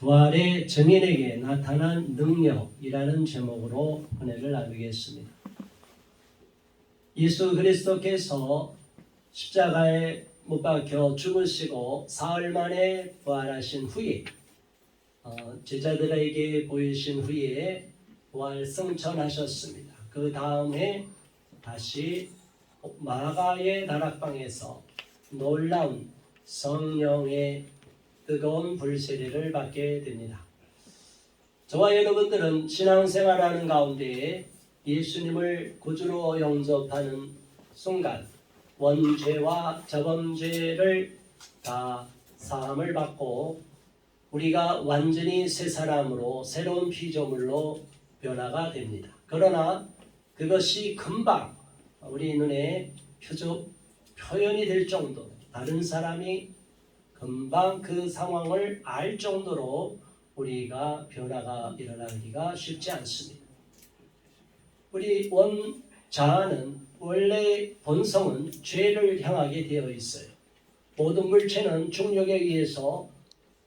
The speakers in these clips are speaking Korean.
부활의 증인에게 나타난 능력이라는 제목으로 은혜를 나누겠습니다. 예수 그리스도께서 십자가에 못 박혀 죽으시고 사흘 만에 부활하신 후에 제자들에게 보이신 후에 부활 승천하셨습니다. 그 다음에 다시 마가의 다락방에서 놀라운 성령의 뜨거운 불세례를 받게 됩니다. 저와 여러분들은 신앙생활하는 가운데 예수님을 구주로 영접하는 순간 원죄와 저범죄를 다 사함을 받고 우리가 완전히 새 사람으로 새로운 피조물로 변화가 됩니다. 그러나 그것이 금방 우리 눈에 표현이 될 정도, 다른 사람이 금방 그 상황을 알 정도로 우리가 변화가 일어나기가 쉽지 않습니다. 우리 원자는 원래 본성은 죄를 향하게 되어 있어요. 모든 물체는 중력에 의해서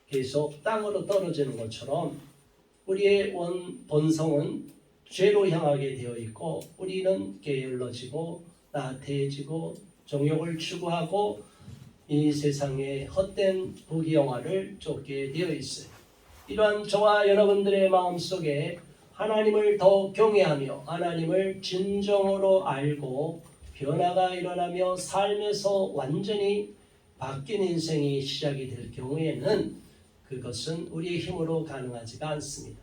계속 땅으로 떨어지는 것처럼 우리의 본성은 죄로 향하게 되어 있고 우리는 게을러지고 나태해지고 정욕을 추구하고 이 세상의 헛된 부귀영화를 쫓게 되어 있어요. 이러한 저와 여러분들의 마음속에 하나님을 더 경외하며 하나님을 진정으로 알고 변화가 일어나며 삶에서 완전히 바뀐 인생이 시작이 될 경우에는 그것은 우리의 힘으로 가능하지가 않습니다.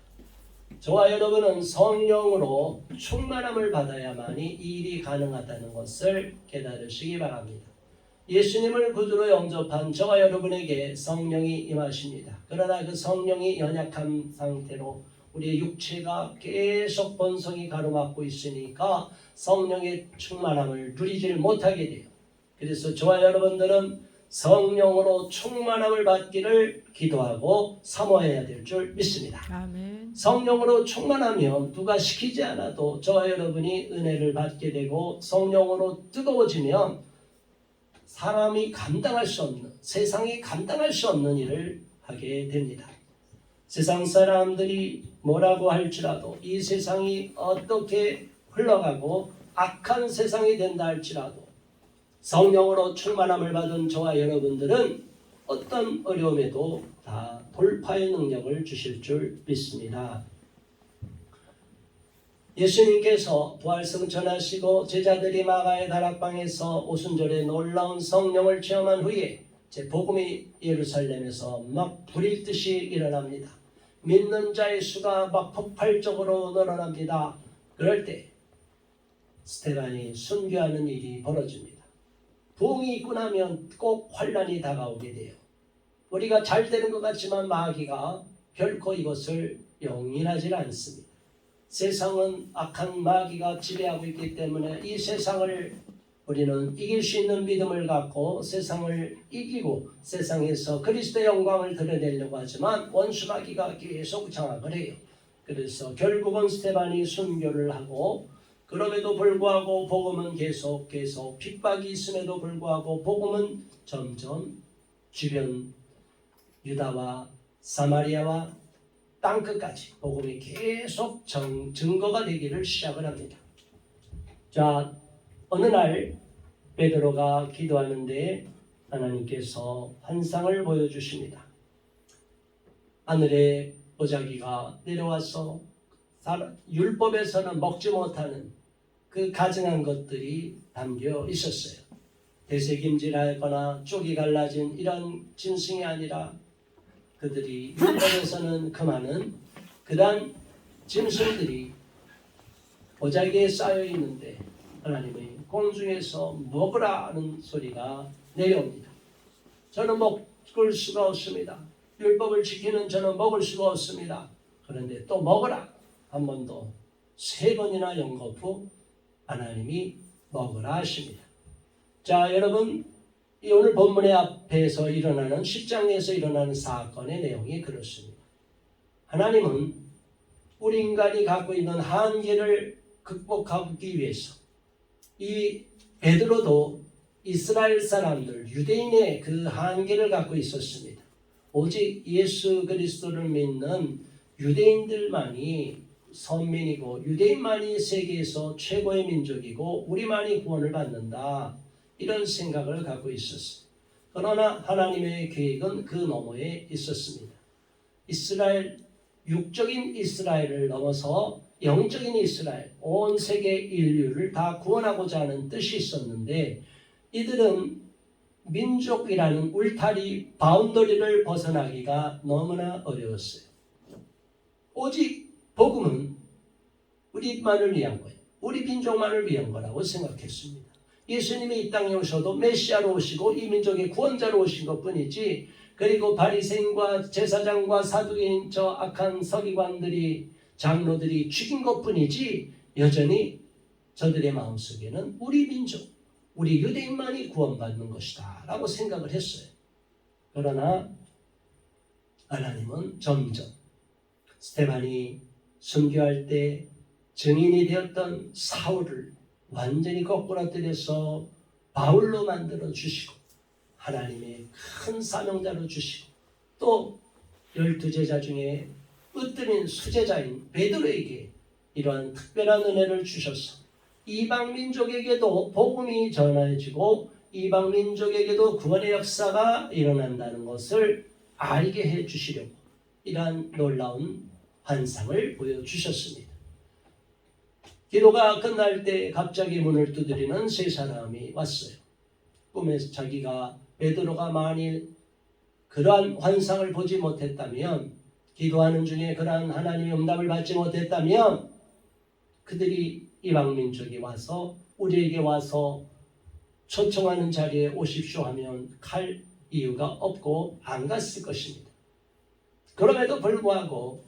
저와 여러분은 성령으로 충만함을 받아야만이 이 일이 가능하다는 것을 깨달으시기 바랍니다. 예수님을 구주로 영접한 저와 여러분에게 성령이 임하십니다. 그러나 그 성령이 연약한 상태로 우리의 육체가 계속 본성이 가로막고 있으니까 성령의 충만함을 누리질 못하게 돼요. 그래서 저와 여러분들은 성령으로 충만함을 받기를 기도하고 사모해야 될 줄 믿습니다. 아멘. 성령으로 충만하면 누가 시키지 않아도 저와 여러분이 은혜를 받게 되고 성령으로 뜨거워지면 사람이 감당할 수 없는, 세상이 감당할 수 없는 일을 하게 됩니다. 세상 사람들이 뭐라고 할지라도 이 세상이 어떻게 흘러가고 악한 세상이 된다 할지라도 성령으로 충만함을 받은 저와 여러분들은 어떤 어려움에도 다 돌파의 능력을 주실 줄 믿습니다. 예수님께서 부활 승천하시고 제자들이 마가의 다락방에서 오순절에 놀라운 성령을 체험한 후에 제 복음이 예루살렘에서 막 불일 듯이 일어납니다. 믿는 자의 수가 막 폭발적으로 늘어납니다. 그럴 때 스데반이 순교하는 일이 벌어집니다. 부흥이 있고 나면 꼭 환란이 다가오게 돼요. 우리가 잘 되는 것 같지만 마귀가 결코 이것을 용인하지 않습니다. 세상은 악한 마귀가 지배하고 있기 때문에 이 세상을 우리는 이길 수 있는 믿음을 갖고 세상을 이기고 세상에서 그리스도의 영광을 드러내려고 하지만 원수 마귀가 계속 장악을 해요. 그래서 결국은 스데반이 순교를 하고 그럼에도 불구하고 복음은 계속 핍박이 있음에도 불구하고 복음은 점점 주변 유다와 사마리아와 땅끝까지 복음이 계속 증거가 되기를 시작을 합니다. 자, 어느 날 베드로가 기도하는데 하나님께서 환상을 보여주십니다. 하늘에 보자기가 내려와서 율법에서는 먹지 못하는 그 가증한 것들이 담겨 있었어요. 되새김질하거나 쪽이 갈라진 이런 짐승이 아니라 그들이 율법에서는 금하는 그단 짐승들이 보자기에 쌓여 있는데 하나님의 공중에서 먹으라는 소리가 내려옵니다. 저는 먹을 수가 없습니다. 율법을 지키는 저는 먹을 수가 없습니다. 그런데 또 먹으라 한 번 더 3번이나 연거 후 하나님이 먹으라 하십니다. 자, 여러분, 이 오늘 본문의 앞에서 일어나는 10장에서 일어나는 사건의 내용이 그렇습니다. 하나님은 우리 인간이 갖고 있는 한계를 극복하기 위해서 이 베드로도 이스라엘 사람들, 유대인의 그 한계를 갖고 있었습니다. 오직 예수 그리스도를 믿는 유대인들만이 선민이고 유대인만이 세계에서 최고의 민족이고 우리만이 구원을 받는다. 이런 생각을 갖고 있었습니다. 그러나 하나님의 계획은 그 너머에 있었습니다. 이스라엘, 육적인 이스라엘을 넘어서 영적인 이스라엘, 온 세계 인류를 다 구원하고자 하는 뜻이 있었는데 이들은 민족이라는 울타리, 바운더리를 벗어나기가 너무나 어려웠어요. 오직 복음은 우리만을 위한 거예요. 우리 민족만을 위한 거라고 생각했습니다. 예수님이 이 땅에 오셔도 메시아로 오시고 이 민족의 구원자로 오신 것뿐이지 그리고 바리새인과 제사장과 사두개인 저 악한 서기관들이 장로들이 죽인 것뿐이지 여전히 저들의 마음속에는 우리 민족, 우리 유대인만이 구원받는 것이다 라고 생각을 했어요. 그러나 하나님은 점점 스데반이 순교할 때 증인이 되었던 사울을 완전히 거꾸로뜨려서 바울로 만들어 주시고 하나님의 큰 사명자로 주시고 또 12제자 중에 으뜸인 수제자인 베드로에게 이러한 특별한 은혜를 주셔서 이방 민족에게도 복음이 전해지고 이방 민족에게도 구원의 역사가 일어난다는 것을 알게 해 주시려고 이러한 놀라운 환상을 보여주셨습니다. 기도가 끝날 때 갑자기 문을 두드리는 세 사람이 왔어요. 꿈에서 자기가 베드로가 만일 그러한 환상을 보지 못했다면 기도하는 중에 그러한 하나님의 응답을 받지 못했다면 그들이 이방 민족에 와서 우리에게 와서 초청하는 자리에 오십시오 하면 갈 이유가 없고 안 갔을 것입니다. 그럼에도 불구하고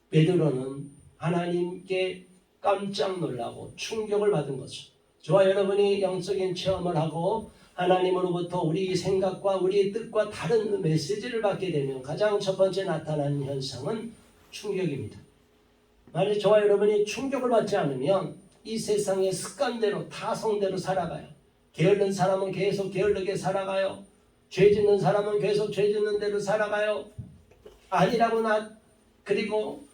베드로는 하나님께 깜짝 놀라고 충격을 받은 거죠. 저와 여러분이 영적인 체험을 하고 하나님으로부터 우리 생각과 우리의 뜻과 다른 메시지를 받게 되면 가장 첫 번째 나타나는 현상은 충격입니다. 만약 저와 여러분이 충격을 받지 않으면 이 세상의 습관대로 타성대로 살아가요. 게으른 사람은 계속 게으르게 살아가요. 죄 짓는 사람은 계속 죄 짓는 대로 살아가요. 아니라고 그리고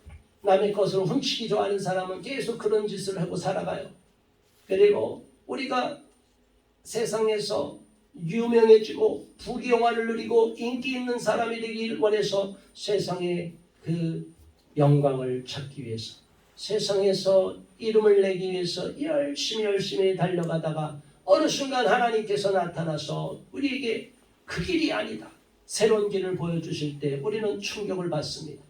남의 것을 훔치기 좋아하는 사람은 계속 그런 짓을 하고 살아가요. 그리고 우리가 세상에서 유명해지고 부귀영화를 누리고 인기 있는 사람이 되길 원해서 세상의 그 영광을 찾기 위해서 세상에서 이름을 내기 위해서 열심히 달려가다가 어느 순간 하나님께서 나타나서 우리에게 그 길이 아니다. 새로운 길을 보여주실 때 우리는 충격을 받습니다.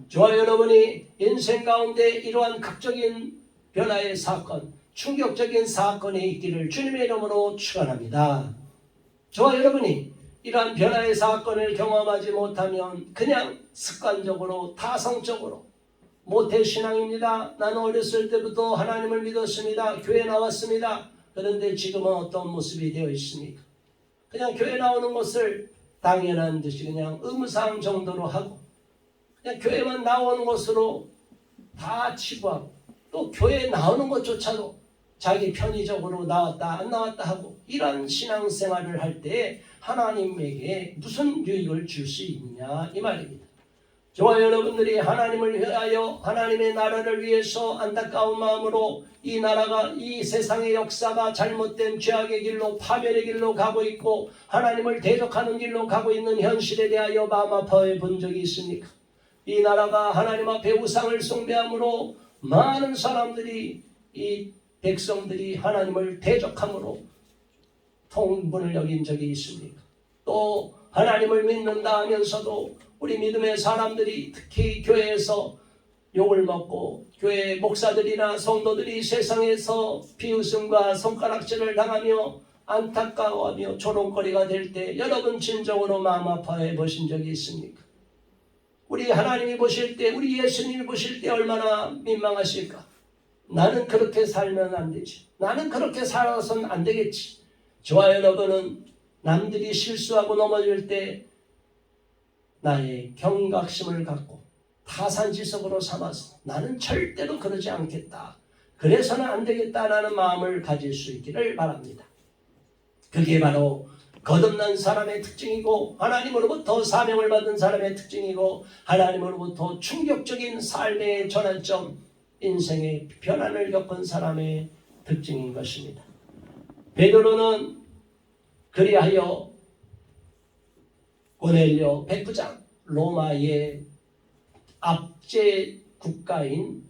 저와 여러분이 인생 가운데 이러한 극적인 변화의 사건, 충격적인 사건이 있기를 주님의 이름으로 축원합니다. 저와 여러분이 이러한 변화의 사건을 경험하지 못하면 그냥 습관적으로 타성적으로 모태신앙입니다. 나는 어렸을 때부터 하나님을 믿었습니다. 교회 나왔습니다. 그런데 지금은 어떤 모습이 되어 있습니까? 그냥 교회 나오는 것을 당연한 듯이 그냥 의무사항 정도로 하고 그냥 교회만 나오는 것으로 다 치부하고 또 교회 나오는 것조차도 자기 편의적으로 나왔다 안 나왔다 하고 이런 신앙생활을 할 때 하나님에게 무슨 유익을 줄 수 있느냐 이 말입니다. 저와 여러분들이 하나님을 위하여 하나님의 나라를 위해서 안타까운 마음으로 이 나라가 이 세상의 역사가 잘못된 죄악의 길로 파멸의 길로 가고 있고 하나님을 대적하는 길로 가고 있는 현실에 대하여 마음 아파해 본 적이 있습니까? 이 나라가 하나님 앞에 우상을 숭배함으로 많은 사람들이 이 백성들이 하나님을 대적함으로 통분을 여긴 적이 있습니까? 또 하나님을 믿는다 하면서도 우리 믿음의 사람들이 특히 교회에서 욕을 먹고 교회 목사들이나 성도들이 세상에서 비웃음과 손가락질을 당하며 안타까워하며 조롱거리가 될 때 여러분 진정으로 마음 아파해 보신 적이 있습니까? 우리 하나님이 보실 때 우리 예수님이 보실 때 얼마나 민망하실까? 나는 그렇게 살면 안 되지. 나는 그렇게 살아서는 안 되겠지. 저와 여러분은 남들이 실수하고 넘어질 때 나의 경각심을 갖고 타산지석으로 삼아서 나는 절대로 그러지 않겠다. 그래서는 안 되겠다라는 마음을 가질 수 있기를 바랍니다. 그게 바로 거듭난 사람의 특징이고 하나님으로부터 사명을 받은 사람의 특징이고 하나님으로부터 충격적인 삶의 전환점, 인생의 변환을 겪은 사람의 특징인 것입니다. 베드로는 그리하여 고넬료 백부장, 로마의 압제 국가인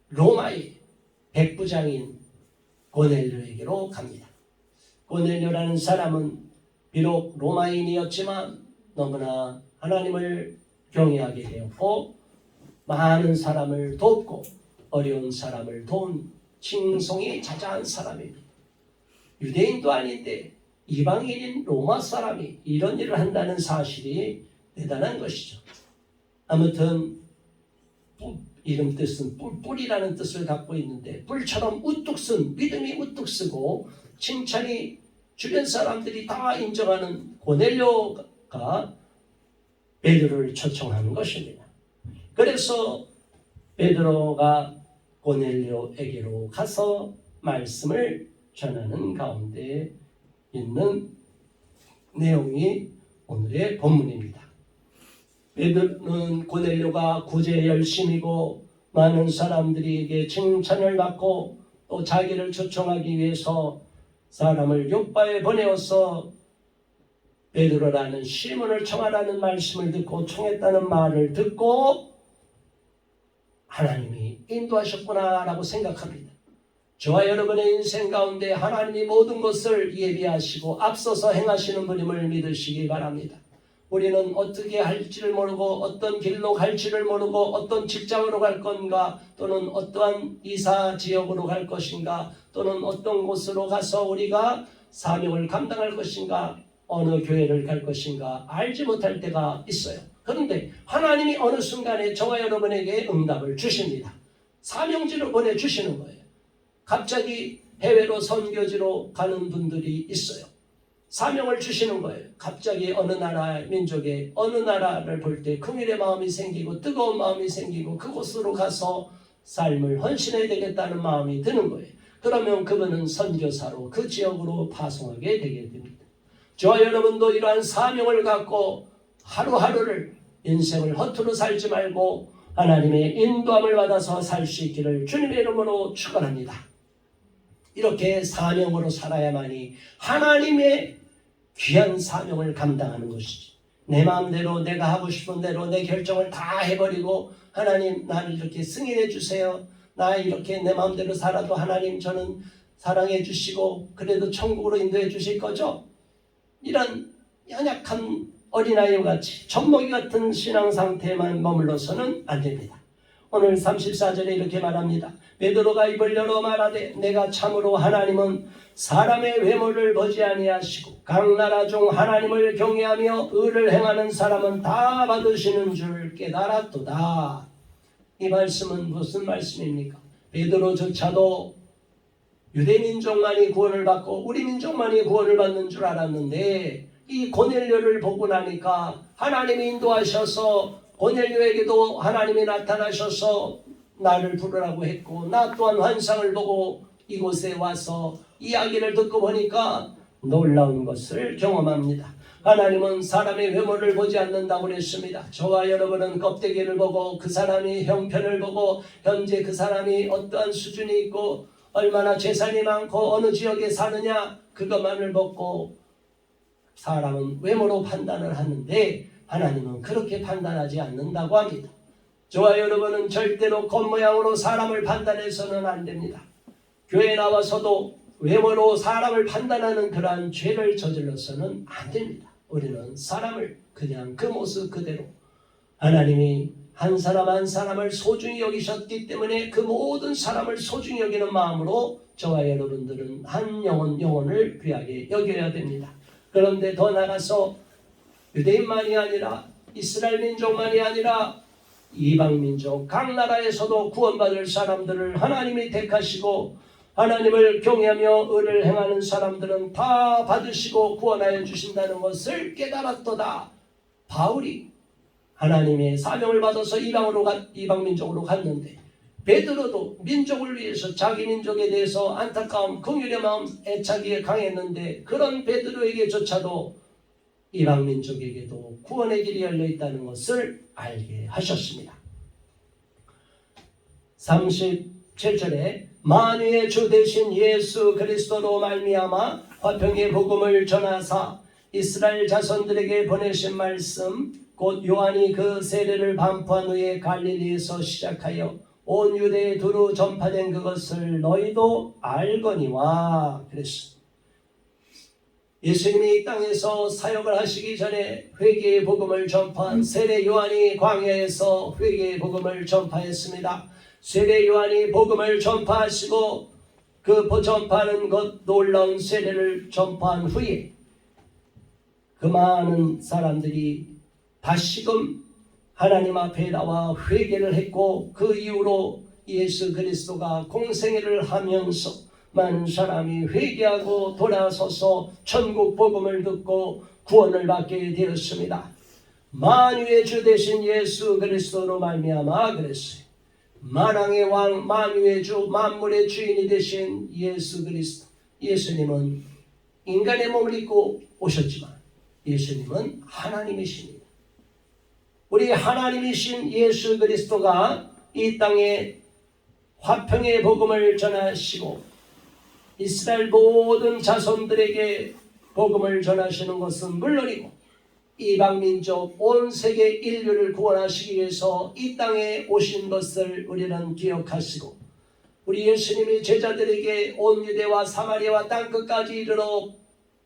로마의 백부장인 고넬료에게로 갑니다. 고넬료라는 사람은 비록 로마인이었지만 너무나 하나님을 경외하게 되었고 많은 사람을 돕고 어려운 사람을 도운 칭송이 자자한 사람입니다. 유대인도 아닌데 이방인인 로마 사람이 이런 일을 한다는 사실이 대단한 것이죠. 아무튼 이름 뜻은 뿔이라는 뜻을 갖고 있는데 뿔처럼 우뚝 쓴, 믿음이 우뚝 쓰고 칭찬이 주변 사람들이 다 인정하는 고넬료가 베드로를 초청하는 것입니다. 그래서 베드로가 고넬료에게로 가서 말씀을 전하는 가운데 있는 내용이 오늘의 본문입니다. 베드로는 고넬료가 구제 열심이고 많은 사람들에게 칭찬을 받고 또 자기를 초청하기 위해서 사람을 요바에 보내어서 베드로라는 시몬을 청하라는 말씀을 듣고 청했다는 말을 듣고 하나님이 인도하셨구나라고 생각합니다. 저와 여러분의 인생 가운데 하나님이 모든 것을 예비하시고 앞서서 행하시는 분임을 믿으시기 바랍니다. 우리는 어떻게 할지를 모르고 어떤 길로 갈지를 모르고 어떤 직장으로 갈 건가 또는 어떠한 이사 지역으로 갈 것인가 또는 어떤 곳으로 가서 우리가 사명을 감당할 것인가 어느 교회를 갈 것인가 알지 못할 때가 있어요. 그런데 하나님이 어느 순간에 저와 여러분에게 응답을 주십니다. 사명지로 보내주시는 거예요. 갑자기 해외로 선교지로 가는 분들이 있어요. 사명을 주시는 거예요. 갑자기 어느 나라 민족의 어느 나라를 볼 때 긍휼의 마음이 생기고 뜨거운 마음이 생기고 그곳으로 가서 삶을 헌신해야 되겠다는 마음이 드는 거예요. 그러면 그분은 선교사로 그 지역으로 파송하게 되게 됩니다. 저와 여러분도 이러한 사명을 갖고 하루하루를 인생을 허투루 살지 말고 하나님의 인도함을 받아서 살 수 있기를 주님의 이름으로 축원합니다. 이렇게 사명으로 살아야만이 하나님의 귀한 사명을 감당하는 것이지. 내 마음대로 내가 하고 싶은 대로 내 결정을 다 해버리고 하나님 나를 이렇게 승인해 주세요. 나 이렇게 내 마음대로 살아도 하나님 저는 사랑해 주시고 그래도 천국으로 인도해 주실 거죠? 이런 연약한 어린아이와 같이 젖먹이 같은 신앙 상태에만 머물러서는 안 됩니다. 오늘 34절에 이렇게 말합니다. 베드로가 입을 열어 말하되 내가 참으로 하나님은 사람의 외모를 보지 아니하시고 각 나라 중 하나님을 경외하며 의를 행하는 사람은 다 받으시는 줄 깨달았도다. 이 말씀은 무슨 말씀입니까? 베드로조차도 유대 민족만이 구원을 받고 우리 민족만이 구원을 받는 줄 알았는데 이 고넬료를 보고 나니까 하나님이 인도하셔서 고넬료에게도 하나님이 나타나셔서 나를 부르라고 했고 나 또한 환상을 보고 이곳에 와서 이야기를 듣고 보니까 놀라운 것을 경험합니다. 하나님은 사람의 외모를 보지 않는다고 그랬습니다. 저와 여러분은 껍데기를 보고 그 사람이 형편을 보고 현재 그 사람이 어떠한 수준이 있고 얼마나 재산이 많고 어느 지역에 사느냐 그것만을 보고 사람은 외모로 판단을 하는데 하나님은 그렇게 판단하지 않는다고 합니다. 저와 여러분은 절대로 겉모양으로 사람을 판단해서는 안 됩니다. 교회에 나와서도 외모로 사람을 판단하는 그러한 죄를 저질러서는 안 됩니다. 우리는 사람을 그냥 그 모습 그대로 하나님이 한 사람 한 사람을 소중히 여기셨기 때문에 그 모든 사람을 소중히 여기는 마음으로 저와 여러분들은 한 영혼을 귀하게 여겨야 됩니다. 그런데 더 나가서 유대인만이 아니라 이스라엘 민족만이 아니라 이방 민족 각 나라에서도 구원받을 사람들을 하나님이 택하시고 하나님을 경외하며 의를 행하는 사람들은 다 받으시고 구원하여 주신다는 것을 깨달았도다. 바울이 하나님의 사명을 받아서 이방 민족으로 갔는데 베드로도 민족을 위해서 자기 민족에 대해서 안타까움, 긍휼의 마음, 애착이 강했는데 그런 베드로에게조차도 이방 민족에게도 구원의 길이 열려 있다는 것을 알게 하셨습니다. 37절에 만유의 주 되신 예수 그리스도로 말미암아 화평의 복음을 전하사 이스라엘 자손들에게 보내신 말씀 곧 요한이 그 세례를 반포한 후에 갈릴리에서 시작하여 온 유대에 두루 전파된 그것을 너희도 알거니와 그랬습니다. 예수님이 이 땅에서 사역을 하시기 전에 회개의 복음을 전파한 세례 요한이 광야에서 회개의 복음을 전파했습니다. 세례 요한이 복음을 전파하시고 그 전파하는 것 놀라운 세례를 전파한 후에 그 많은 사람들이 다시금 하나님 앞에 나와 회개를 했고 그 이후로 예수 그리스도가 공생애를 하면서 많은 사람이 회개하고 돌아서서 천국 복음을 듣고 구원을 받게 되었습니다. 만유의 주 되신 예수 그리스도로 말미암아 그랬어요. 만왕의 왕 만유의 주 만물의 주인이 되신 예수 그리스도, 예수님은 인간의 몸을 입고 오셨지만 예수님은 하나님이십니다. 우리 하나님이신 예수 그리스도가 이 땅에 화평의 복음을 전하시고 이스라엘 모든 자손들에게 복음을 전하시는 것은 물론이고 이방 민족 온 세계 인류를 구원하시기 위해서 이 땅에 오신 것을 우리는 기억하시고 우리 예수님이 제자들에게 온 유대와 사마리아와 땅끝까지 이르러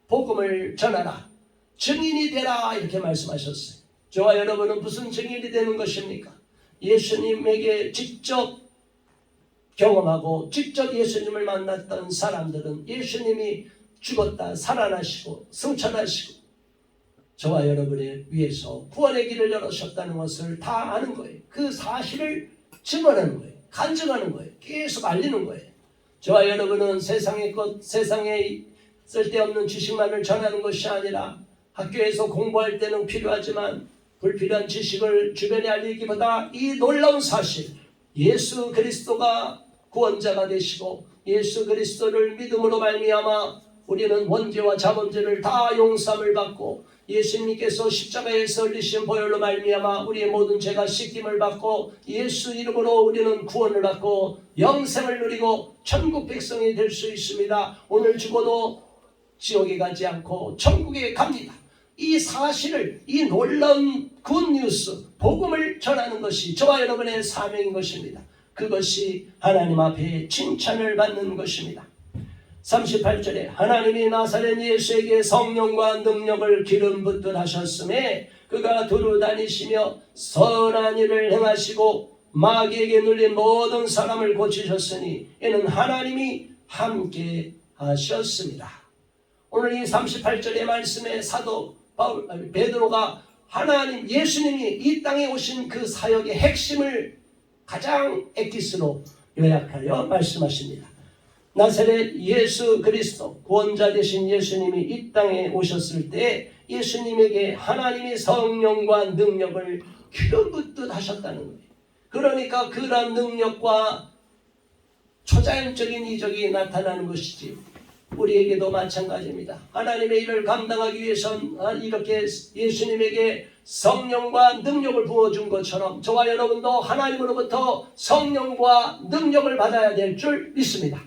복음을 전하라, 증인이 되라 이렇게 말씀하셨어요. 저와 여러분은 무슨 증인이 되는 것입니까? 예수님에게 직접 경험하고 직접 예수님을 만났던 사람들은 예수님이 죽었다 살아나시고 승천하시고 저와 여러분을 위해서 구원의 길을 열어셨다는 것을 다 아는 거예요. 그 사실을 증언하는 거예요. 간증하는 거예요. 계속 알리는 거예요. 저와 여러분은 세상의 것, 세상에 쓸데없는 지식만을 전하는 것이 아니라 학교에서 공부할 때는 필요하지만 불필요한 지식을 주변에 알리기보다 이 놀라운 사실, 예수 그리스도가 구원자가 되시고 예수 그리스도를 믿음으로 말미암아 우리는 원죄와 자범죄를 다 용서함을 받고 예수님께서 십자가에서 흘리신 보혈로 말미암아 우리의 모든 죄가 씻김을 받고 예수 이름으로 우리는 구원을 받고 영생을 누리고 천국 백성이 될 수 있습니다. 오늘 죽어도 지옥에 가지 않고 천국에 갑니다. 이 사실을, 이 놀라운 굿뉴스, 복음을 전하는 것이 저와 여러분의 사명인 것입니다. 그것이 하나님 앞에 칭찬을 받는 것입니다. 38절에 하나님이 나사렛 예수에게 성령과 능력을 기름 붓듯 하셨음에 그가 두루 다니시며 선한 일을 행하시고 마귀에게 눌린 모든 사람을 고치셨으니 이는 하나님이 함께 하셨습니다. 오늘 이 38절의 말씀에 사도 베드로가 하나님 예수님이 이 땅에 오신 그 사역의 핵심을 가장 엑기스로 요약하여 말씀하십니다. 나사렛 예수 그리스도 구원자 되신 예수님이 이 땅에 오셨을 때 예수님에게 하나님이 성령과 능력을 기름 붓듯 하셨다는 거예요. 그러니까 그런 능력과 초자연적인 이적이 나타나는 것이지 우리에게도 마찬가지입니다. 하나님의 일을 감당하기 위해선 이렇게 예수님에게 성령과 능력을 부어준 것처럼 저와 여러분도 하나님으로부터 성령과 능력을 받아야 될 줄 믿습니다.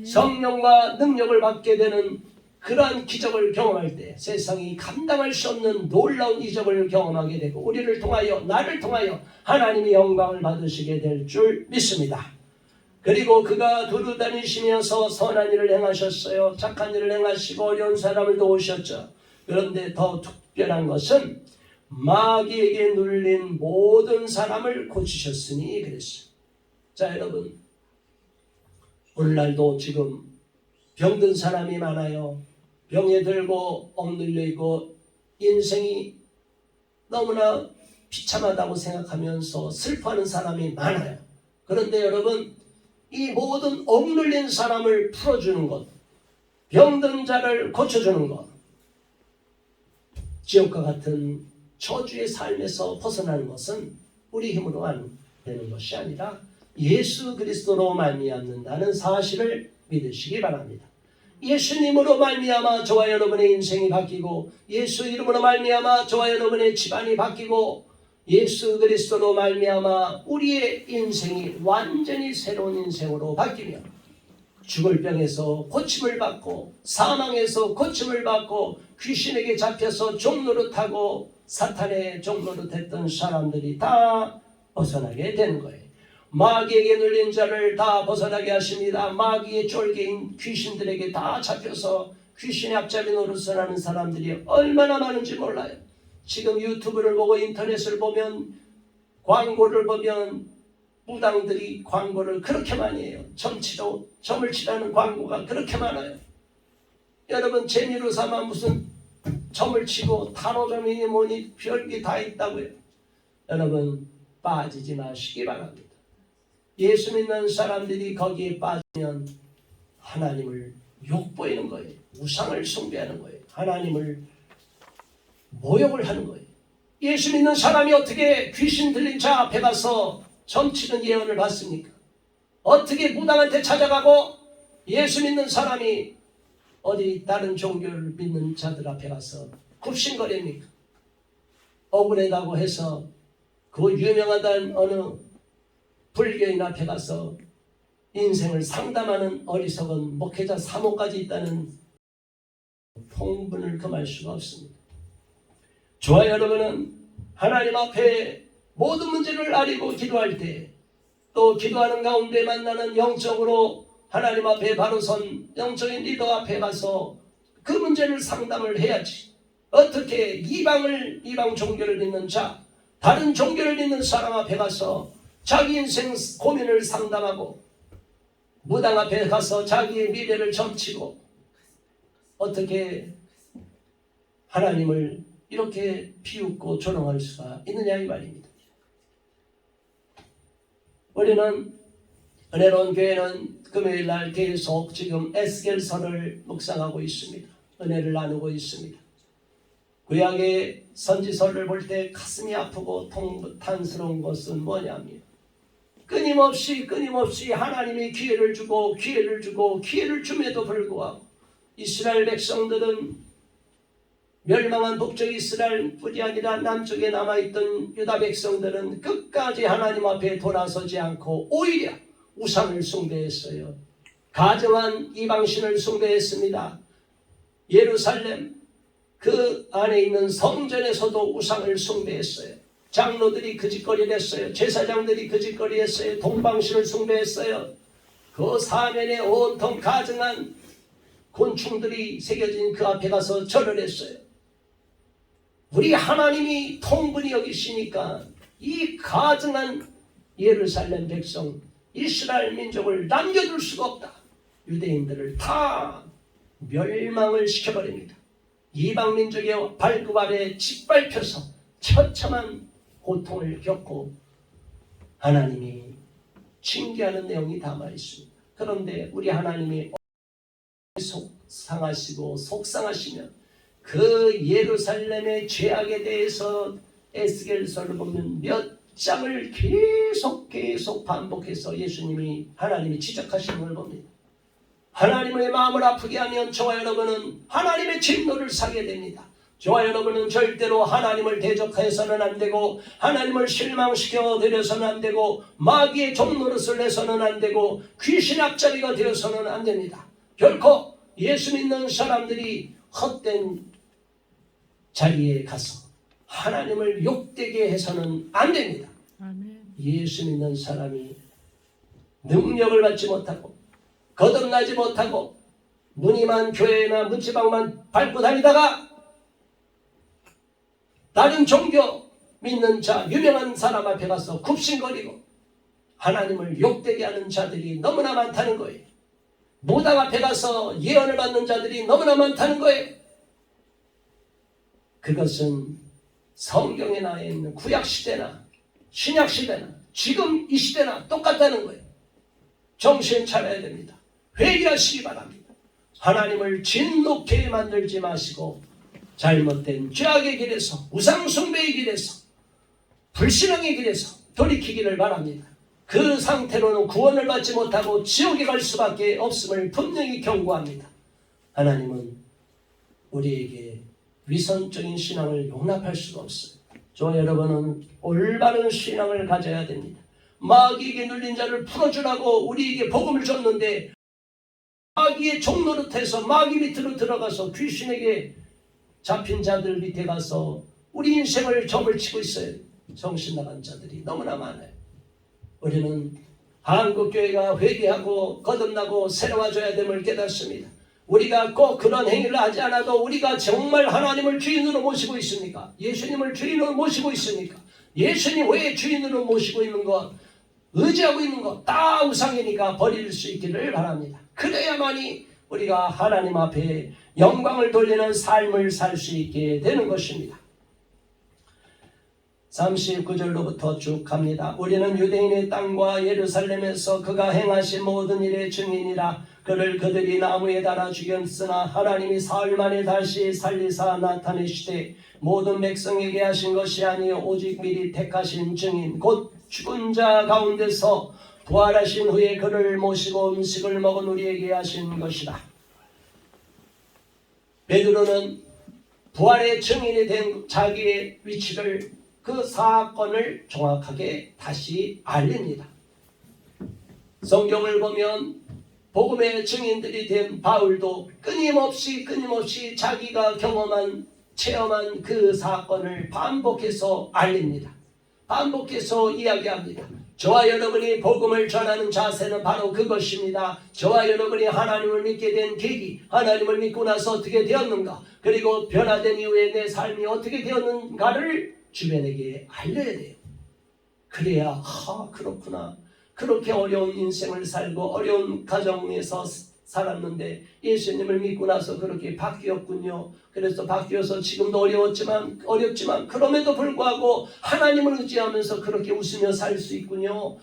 성령과 능력을 받게 되는 그러한 기적을 경험할 때 세상이 감당할 수 없는 놀라운 이적을 경험하게 되고 우리를 통하여 나를 통하여 하나님의 영광을 받으시게 될 줄 믿습니다. 그리고 그가 두루 다니시면서 선한 일을 행하셨어요. 착한 일을 행하시고 어려운 사람을 도우셨죠. 그런데 더 특별한 것은 마귀에게 눌린 모든 사람을 고치셨으니 그랬어요. 자 여러분, 오늘날도 지금 병든 사람이 많아요. 병에 들고 억눌려 있고 인생이 너무나 비참하다고 생각하면서 슬퍼하는 사람이 많아요. 그런데 여러분, 이 모든 억눌린 사람을 풀어주는 것, 병든 자를 고쳐주는 것, 지옥과 같은 저주의 삶에서 벗어나는 것은 우리 힘으로 안 되는 것이 아니라 예수 그리스도로 말미암는다는 사실을 믿으시기 바랍니다. 예수님으로 말미암아 저와 여러분의 인생이 바뀌고, 예수 이름으로 말미암아 저와 여러분의 집안이 바뀌고, 예수 그리스도로 말미암아 우리의 인생이 완전히 새로운 인생으로 바뀌며, 죽을 병에서 고침을 받고, 사망에서 고침을 받고, 귀신에게 잡혀서 종노릇하고 사탄의 종노릇했던 사람들이 다 벗어나게 되는 거예요. 마귀에게 눌린 자를 다 벗어나게 하십니다. 마귀의 쫄개인 귀신들에게 다 잡혀서 귀신의 앞잡이 노릇을 하는 사람들이 얼마나 많은지 몰라요. 지금 유튜브를 보고 인터넷을 보면, 광고를 보면 무당들이 광고를 그렇게 많이 해요. 점을 치라는 광고가 그렇게 많아요. 여러분, 재미로 삼아 무슨 점을 치고 타로점이니 뭐니 별게 다 있다고요. 여러분, 빠지지 마시기 바랍니다. 예수 믿는 사람들이 거기에 빠지면 하나님을 욕보이는 거예요. 우상을 숭배하는 거예요. 하나님을 모욕을 하는 거예요. 예수 믿는 사람이 어떻게 귀신 들린 자 앞에 가서 점치는 예언을 받습니까? 어떻게 무당한테 찾아가고 예수 믿는 사람이 어디 다른 종교를 믿는 자들 앞에 가서 굽신거립니까? 억울하다고 해서 그 유명하다는 어느 불교인 앞에 가서 인생을 상담하는 어리석은 목회자 3호까지 있다는 통분을 금할 수가 없습니다. 저와 여러분은 하나님 앞에 모든 문제를 아리고 기도할 때, 또 기도하는 가운데 만나는 영적으로 하나님 앞에 바로 선 영적인 리더 앞에 가서 그 문제를 상담을 해야지. 어떻게 이방 종교를 믿는 자, 다른 종교를 믿는 사람 앞에 가서 자기 인생 고민을 상담하고, 무당 앞에 가서 자기의 미래를 점치고, 어떻게 하나님을 이렇게 비웃고 조롱할 수가 있느냐 이 말입니다. 우리는 은혜로운 교회는 금요일날 계속 지금 에스겔서를 묵상하고 있습니다. 은혜를 나누고 있습니다. 구약의 선지서를 볼 때 가슴이 아프고 통탄스러운 것은 뭐냐면, 끊임없이 하나님이 기회를 주고 기회를 줌에도 불구하고 이스라엘 백성들은, 멸망한 북쪽 이스라엘뿐이 아니라 남쪽에 남아있던 유다 백성들은 끝까지 하나님 앞에 돌아서지 않고 오히려 우상을 숭배했어요. 가정한 이방신을 숭배했습니다. 예루살렘 그 안에 있는 성전에서도 우상을 숭배했어요. 장로들이 그 짓거리를 했어요. 제사장들이 그 짓거리를 했어요. 동방신을 숭배했어요. 그 사면에 온통 가증한 곤충들이 새겨진 그 앞에 가서 절을 했어요. 우리 하나님이 통분히 여기시니까 이 가증한 예루살렘 백성, 이스라엘 민족을 남겨둘 수가 없다. 유대인들을 다 멸망을 시켜버립니다. 이방 민족의 발굽 아래 짓밟혀서 처참한 고통을 겪고 하나님이 징계하는 내용이 담아 있습니다. 그런데 우리 하나님이 속상하시고 속상하시면 그 예루살렘의 죄악에 대해서 에스겔서를 보면 몇 장을 계속 반복해서 하나님이 지적하시는 걸 봅니다. 하나님의 마음을 아프게 하면 저와 여러분은 하나님의 진노를 사게 됩니다. 저와 여러분은 절대로 하나님을 대적해서는 안 되고, 하나님을 실망시켜 드려서는 안 되고, 마귀의 종노릇을 해서는 안 되고, 귀신 앞자리가 되어서는 안 됩니다. 결코 예수 믿는 사람들이 헛된 자리에 가서 하나님을 욕되게 해서는 안 됩니다. 아멘. 예수 믿는 사람이 능력을 받지 못하고 거듭나지 못하고 무늬만 교회나 문지방만 밟고 다니다가 다른 종교 믿는 자, 유명한 사람 앞에 가서 굽신거리고 하나님을 욕되게 하는 자들이 너무나 많다는 거예요. 무당 앞에 가서 예언을 받는 자들이 너무나 많다는 거예요. 그것은 성경에 나와 있는 구약시대나 신약시대나 지금 이 시대나 똑같다는 거예요. 정신 차려야 됩니다. 회개하시기 바랍니다. 하나님을 진노케 만들지 마시고 잘못된 죄악의 길에서, 우상숭배의 길에서, 불신앙의 길에서 돌이키기를 바랍니다. 그 상태로는 구원을 받지 못하고 지옥에 갈 수밖에 없음을 분명히 경고합니다. 하나님은 우리에게 위선적인 신앙을 용납할 수가 없어요. 저와 여러분은 올바른 신앙을 가져야 됩니다. 마귀에게 눌린 자를 풀어주라고 우리에게 복음을 줬는데 마귀의 종노릇해서 마귀 밑으로 들어가서 귀신에게 잡힌 자들 밑에 가서 우리 인생을 점을 치고 있어요. 정신 나간 자들이 너무나 많아요. 우리는 한국교회가 회개하고 거듭나고 새로워져야 됨을 깨닫습니다. 우리가 꼭 그런 행위를 하지 않아도 우리가 정말 하나님을 주인으로 모시고 있습니까? 예수님을 주인으로 모시고 있습니까? 예수님 왜 주인으로 모시고 있는 것, 의지하고 있는 것 다 우상이니까 버릴 수 있기를 바랍니다. 그래야만이 우리가 하나님 앞에 영광을 돌리는 삶을 살 수 있게 되는 것입니다. 39절로부터 쭉 갑니다. 우리는 유대인의 땅과 예루살렘에서 그가 행하신 모든 일의 증인이라. 그를 그들이 나무에 달아 죽였으나 하나님이 사흘 만에 다시 살리사 나타내시되 모든 백성에게 하신 것이 아니요 오직 미리 택하신 증인 곧 죽은 자 가운데서 부활하신 후에 그를 모시고 음식을 먹은 우리에게 하신 것이다. 베드로는 부활의 증인이 된 자기의 위치를, 그 사건을 정확하게 다시 알립니다. 성경을 보면 복음의 증인들이 된 바울도 끊임없이 자기가 경험한, 체험한 그 사건을 반복해서 알립니다. 반복해서 이야기합니다. 저와 여러분이 복음을 전하는 자세는 바로 그것입니다. 저와 여러분이 하나님을 믿게 된 계기, 하나님을 믿고 나서 어떻게 되었는가, 그리고 변화된 이후에 내 삶이 어떻게 되었는가를 주변에게 알려야 돼요. 그래야 그렇구나, 그렇게 어려운 인생을 살고 어려운 가정에서 살았는데 예수님을 믿고 나서 그렇게 바뀌었군요. 그래서 바뀌어서 지금도 어렵지만 그럼에도 불구하고 하나님을 의지하면서 그렇게 웃으며 살 수 있군요.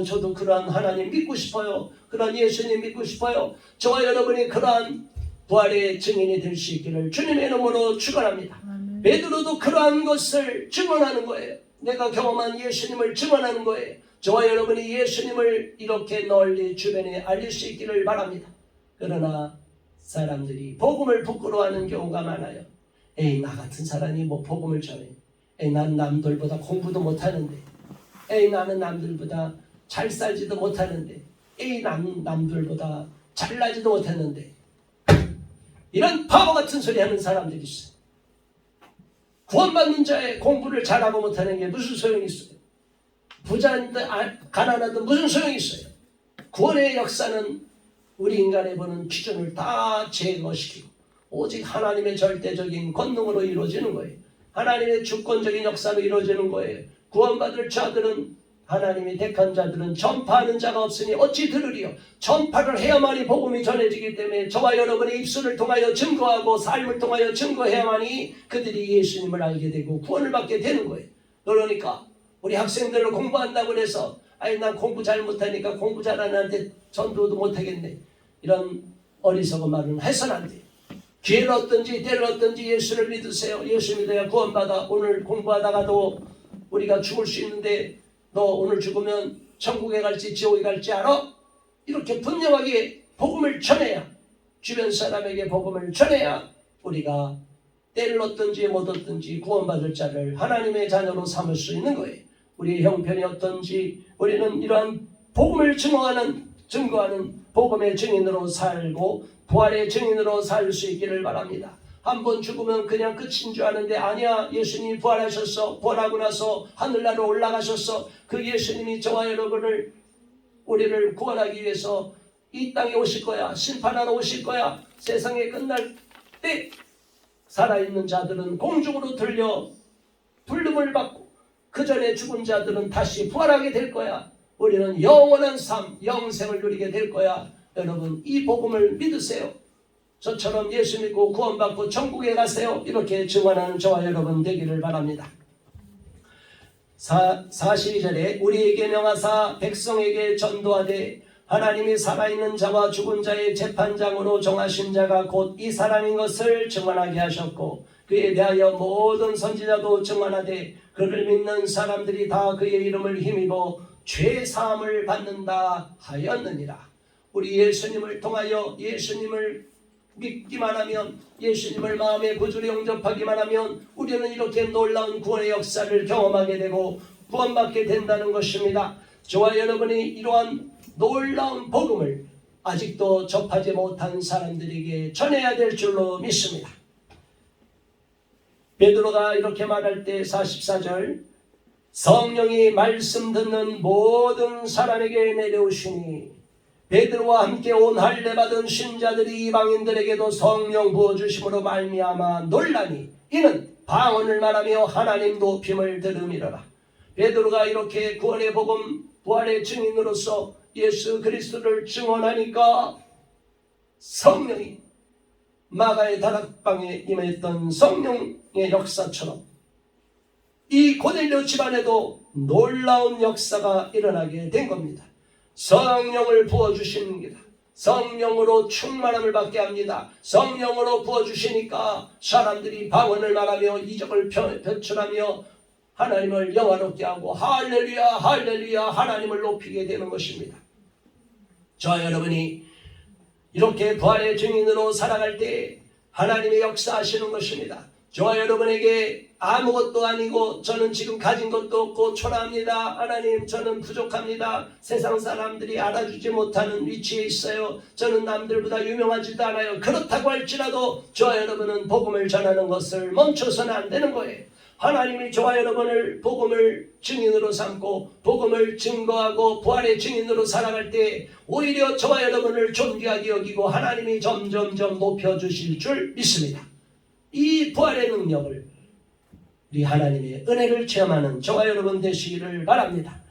저도 그러한 하나님 믿고 싶어요. 그러한 예수님 믿고 싶어요. 저와 여러분이 그러한 부활의 증인이 될 수 있기를 주님의 이름으로 축원합니다. 베드로도 그러한 것을 증언하는 거예요. 내가 경험한 예수님을 증언하는 거예요. 저와 여러분이 예수님을 이렇게 널리 주변에 알릴 수 있기를 바랍니다. 그러나 사람들이 복음을 부끄러워하는 경우가 많아요. 에이, 나 같은 사람이 뭐 복음을 전해. 에이, 난 남들보다 공부도 못하는데. 에이, 나는 남들보다 잘 살지도 못하는데. 에이, 난 남들보다 잘나지도 못했는데. 이런 바보 같은 소리 하는 사람들이 있어요. 구원받는 자의 공부를 잘하고 못하는 게 무슨 소용이 있어요? 부자인데 가난하든 무슨 소용이 있어요? 구원의 역사는 우리 인간의 보는 기준을 다 제거시키고 오직 하나님의 절대적인 권능으로 이루어지는 거예요. 하나님의 주권적인 역사로 이루어지는 거예요. 구원받을 자들은, 하나님이 택한 자들은 전파하는 자가 없으니 어찌 들으리요. 전파를 해야만이 복음이 전해지기 때문에 저와 여러분의 입술을 통하여 증거하고 삶을 통하여 증거해야만이 그들이 예수님을 알게 되고 구원을 받게 되는 거예요. 그러니까 우리 학생들을 공부한다고 해서 난 공부 잘 못하니까 공부 잘하는 애한테 전도도 못하겠네, 이런 어리석은 말은 해서는 안 돼요. 기회를 얻든지 때를 얻든지 예수를 믿으세요. 예수 믿어야 구원받아. 오늘 공부하다가도 우리가 죽을 수 있는데 너 오늘 죽으면 천국에 갈지 지옥에 갈지 알아? 이렇게 분명하게 복음을 전해야, 주변 사람에게 복음을 전해야 우리가 때를 얻든지 못 얻든지 구원받을 자를 하나님의 자녀로 삼을 수 있는 거예요. 우리의 형편이 어떤지 우리는 이러한 복음을 증거하는 복음의 증인으로 살고 부활의 증인으로 살 수 있기를 바랍니다. 한번 죽으면 그냥 끝인 줄 아는데 아니야. 예수님이 부활하셨어. 부활하고 나서 하늘나라로 올라가셨어. 그 예수님이 저와 여러분을, 우리를 구원하기 위해서 이 땅에 오실 거야. 심판하러 오실 거야. 세상에 끝날 때 살아있는 자들은 공중으로 들려 부름을 받고 그 전에 죽은 자들은 다시 부활하게 될 거야. 우리는 영원한 삶, 영생을 누리게 될 거야. 여러분, 이 복음을 믿으세요. 저처럼 예수 믿고 구원받고 천국에 가세요. 이렇게 증언하는 저와 여러분 되기를 바랍니다. 42절에 우리에게 명하사 백성에게 전도하되 하나님이 살아있는 자와 죽은 자의 재판장으로 정하신 자가 곧 이 사람인 것을 증언하게 하셨고 그에 대하여 모든 선지자도 증언하되 그를 믿는 사람들이 다 그의 이름을 힘입어 죄사함을 받는다 하였느니라. 우리 예수님을 통하여 예수님을 믿기만 하면, 예수님을 마음의 구주로 영접하기만 하면 우리는 이렇게 놀라운 구원의 역사를 경험하게 되고 구원받게 된다는 것입니다. 저와 여러분이 이러한 놀라운 복음을 아직도 접하지 못한 사람들에게 전해야 될 줄로 믿습니다. 베드로가 이렇게 말할 때 44절, 성령이 말씀 듣는 모든 사람에게 내려오시니 베드로와 함께 온 할례 받은 신자들이 이방인들에게도 성령 부어주심으로 말미암아 놀라니 이는 방언을 말하며 하나님 높임을 들음이로라. 베드로가 이렇게 구원의 복음, 부활의 증인으로서 예수 그리스도를 증언하니까 성령이 마가의 다락방에 임했던 성령의 역사처럼 이 고넬료 집안에도 놀라운 역사가 일어나게 된 겁니다. 성령을 부어주십니다. 성령으로 충만함을 받게 합니다. 성령으로 부어주시니까 사람들이 방언을 말하며 이적을 표출하며 하나님을 영화롭게 하고 할렐루야 할렐루야 하나님을 높이게 되는 것입니다. 저와 여러분이 이렇게 부활의 증인으로 살아갈 때 하나님의 역사하시는 것입니다. 저와 여러분에게 아무것도 아니고 저는 지금 가진 것도 없고 초라합니다. 하나님 저는 부족합니다. 세상 사람들이 알아주지 못하는 위치에 있어요. 저는 남들보다 유명하지도 않아요. 그렇다고 할지라도 저와 여러분은 복음을 전하는 것을 멈춰서는 안 되는 거예요. 하나님이 저와 여러분을 복음을 증인으로 삼고 복음을 증거하고 부활의 증인으로 살아갈 때 오히려 저와 여러분을 존귀하게 여기고 하나님이 점점점 높여주실 줄 믿습니다. 이 부활의 능력을 우리 하나님의 은혜를 체험하는 저와 여러분 되시기를 바랍니다.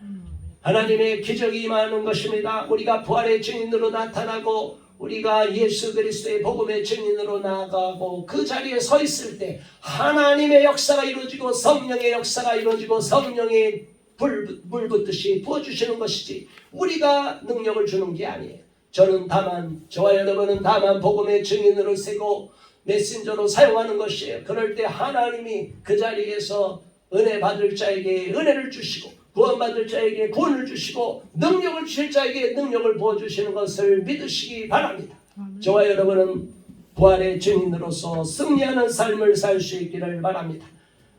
하나님의 기적이 임하는 것입니다. 우리가 부활의 증인으로 나타나고 우리가 예수 그리스도의 복음의 증인으로 나아가고 그 자리에 서 있을 때 하나님의 역사가 이루어지고 성령의 역사가 이루어지고 성령의 물 붓듯이 부어주시는 것이지 우리가 능력을 주는 게 아니에요. 저는 다만 저와 여러분은 다만 복음의 증인으로 세고 메신저로 사용하는 것이에요. 그럴 때 하나님이 그 자리에서 은혜 받을 자에게 은혜를 주시고 구원받을 자에게 구원을 주시고 능력을 주실 자에게 능력을 부어주시는 것을 믿으시기 바랍니다. 저와 여러분은 부활의 증인으로서 승리하는 삶을 살 수 있기를 바랍니다.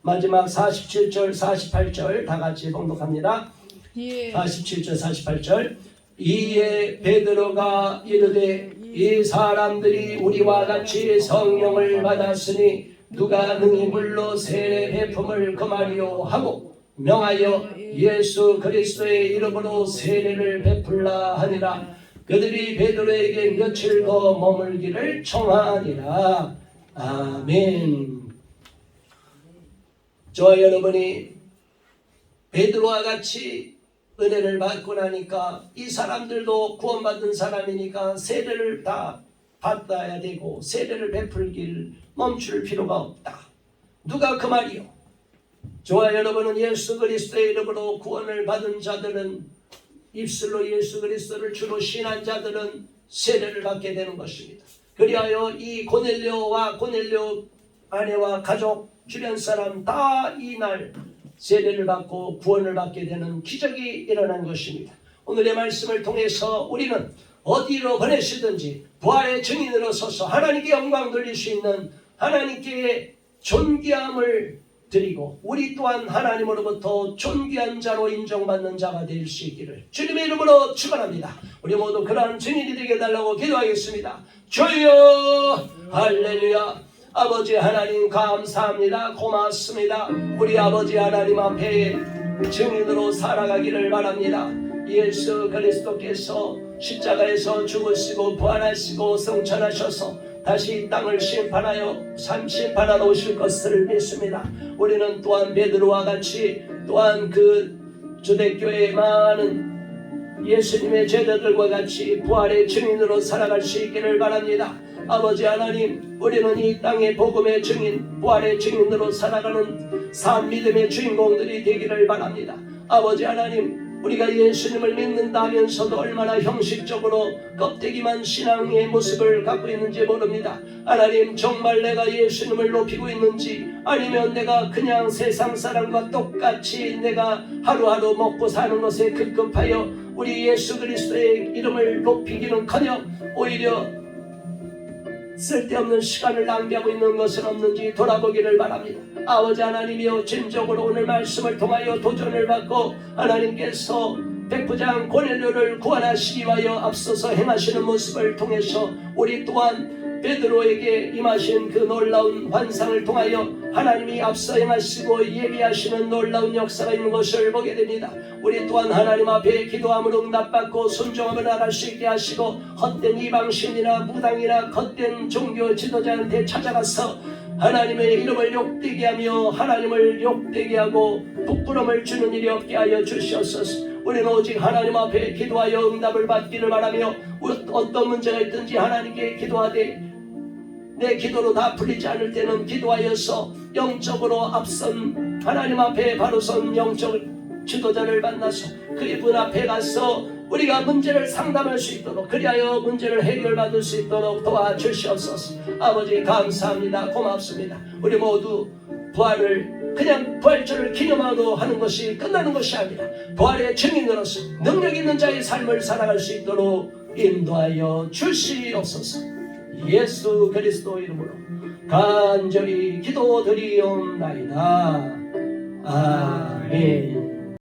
마지막 47절 48절 다 같이 봉독합니다. 47절 48절 이에 베드로가 이르되 이 사람들이 우리와 같이 성령을 받았으니 누가 능히 물로 세례 베품을 금하리요 하고 명하여 예수 그리스도의 이름으로 세례를 베풀라 하니라. 그들이 베드로에게 며칠 더 머물기를 청하니라. 아멘. 저와 여러분이 베드로와 같이 은혜를 받고 나니까 이 사람들도 구원받은 사람이니까 세례를 다 받아야 되고 세례를 베풀기를 멈출 필요가 없다. 누가 그 말이요? 저와 여러분은 예수 그리스도의 이름으로 구원을 받은 자들은 입술로 예수 그리스도를 주로 신한 자들은 세례를 받게 되는 것입니다. 그리하여 이 고넬료와 고넬료 아내와 가족 주변 사람 다 이날 세례를 받고 구원을 받게 되는 기적이 일어난 것입니다. 오늘의 말씀을 통해서 우리는 어디로 보내시든지 부활의 증인으로 서서 하나님께 영광 돌릴 수 있는 하나님께 존귀함을 드리고 우리 또한 하나님으로부터 존귀한 자로 인정받는 자가 될 수 있기를 주님의 이름으로 축원합니다. 우리 모두 그러한 증인이 되게 해달라고 기도하겠습니다. 주여 할렐루야. 아버지 하나님 감사합니다. 고맙습니다. 우리 아버지 하나님 앞에 증인으로 살아가기를 바랍니다. 예수 그리스도께서 십자가에서 죽으시고 부활하시고 성천하셔서 다시 이 땅을 심판하러 오실 것을 믿습니다. 우리는 또한 베드로와 같이 또한 그 초대교회의 많은 예수님의 제자들과 같이 부활의 증인으로 살아갈 수 있기를 바랍니다. 아버지 하나님, 우리는 이 땅의 복음의 증인, 부활의 증인으로 살아가는 산 믿음의 주인공들이 되기를 바랍니다. 아버지 하나님, 우리가 예수님을 믿는다면서도 얼마나 형식적으로 껍데기만 신앙의 모습을 갖고 있는지 모릅니다. 하나님, 정말 내가 예수님을 높이고 있는지, 아니면 내가 그냥 세상 사람과 똑같이 내가 하루하루 먹고 사는 것에 급급하여 우리 예수 그리스도의 이름을 높이기는커녕 오히려 쓸데없는 시간을 낭비하고 있는 것은 없는지 돌아보기를 바랍니다. 아버지 하나님이여, 진정으로 오늘 말씀을 통하여 도전을 받고 하나님께서 백부장 고넬료를 구원하시기 위하여 앞서서 행하시는 모습을 통해서 우리 또한 베드로에게 임하신 그 놀라운 환상을 통하여 하나님이 앞서 행하시고 예비하시는 놀라운 역사가 있는 것을 보게 됩니다. 우리 또한 하나님 앞에 기도함으로 응답받고 순종함을 나갈 수 있게 하시고, 헛된 이방신이나 무당이나 헛된 종교 지도자한테 찾아가서 하나님의 이름을 욕되게 하며 하나님을 욕되게 하고 부끄러움을 주는 일이 없게 하여 주시옵소서. 우리는 오직 하나님 앞에 기도하여 응답을 받기를 바라며, 어떤 문제가 있든지 하나님께 기도하되 내 기도로 다 풀리지 않을 때는 기도하여서 영적으로 앞선 하나님 앞에 바로 선 영적 지도자를 만나서 그분 앞에 가서 우리가 문제를 상담할 수 있도록, 그리하여 문제를 해결받을 수 있도록 도와주시옵소서. 아버지 감사합니다. 고맙습니다. 우리 모두 부활을 그냥 부활절을 기념하고 하는 것이 끝나는 것이 아니라 부활의 증인으로서 능력 있는 자의 삶을 살아갈 수 있도록 인도하여 주시옵소서. 예수 그리스도 이름으로 간절히 기도드리옵나이다. 아멘.